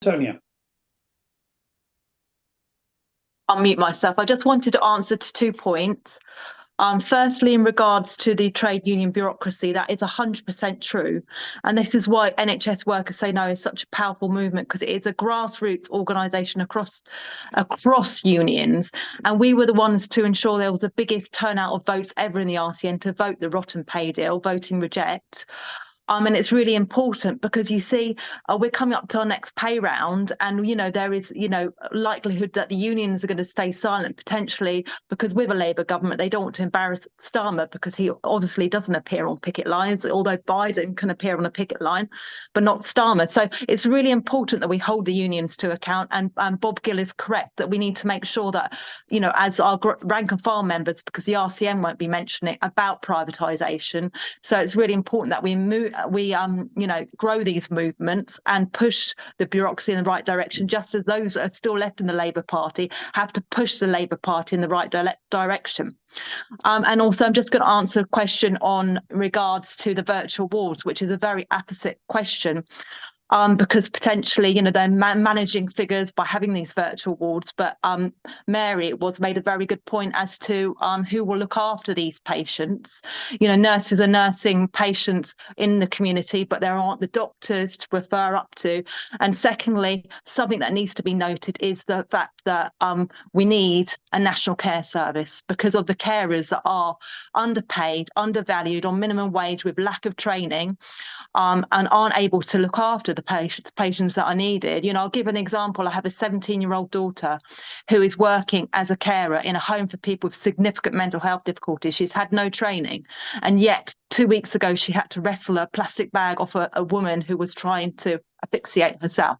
Antonia. I'll mute myself. I just wanted to answer to 2 points. Firstly, in regards to the trade union bureaucracy, that is 100% true. And this is why NHS Workers Say No is such a powerful movement, because it is a grassroots organisation across unions. And we were the ones to ensure there was the biggest turnout of votes ever in the RCN to vote the rotten pay deal, voting reject. And it's really important because you see, we're coming up to our next pay round, and there is likelihood that the unions are going to stay silent potentially, because with a Labour government they don't want to embarrass Starmer, because he obviously doesn't appear on picket lines, although Biden can appear on a picket line, but not Starmer. So it's really important that we hold the unions to account. And Bob Gill is correct that we need to make sure that as our rank and file members, because the RCN won't be mentioning about privatisation. So it's really important that we grow these movements and push the bureaucracy in the right direction, just as those that are still left in the Labour Party have to push the Labour Party in the right direction. And also, I'm just going to answer a question on regards to the virtual wards, which is a very apposite question. Because potentially, they're managing figures by having these virtual wards. But Mary made a very good point as to who will look after these patients. Nurses are nursing patients in the community, but there aren't the doctors to refer up to. And secondly, something that needs to be noted is the fact that we need a national care service, because of the carers that are underpaid, undervalued, on minimum wage, with lack of training, and aren't able to look after the patients that are needed. I'll give an example. I have a 17-year-old daughter who is working as a carer in a home for people with significant mental health difficulties. She's had no training, and yet 2 weeks ago she had to wrestle a plastic bag off a woman who was trying to asphyxiate herself.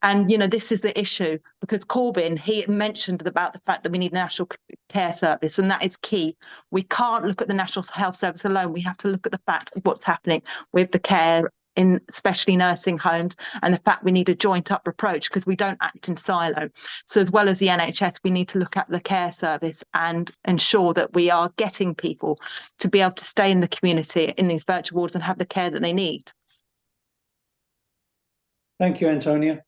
And, this is the issue, because Corbyn, he mentioned about the fact that we need a national care service, and that is key. We can't look at the National Health Service alone. We have to look at the fact of what's happening with the care in especially nursing homes, and the fact we need a joint up approach, because we don't act in silo. So as well as the NHS, we need to look at the care service and ensure that we are getting people to be able to stay in the community in these virtual wards and have the care that they need. Thank you, Antonia.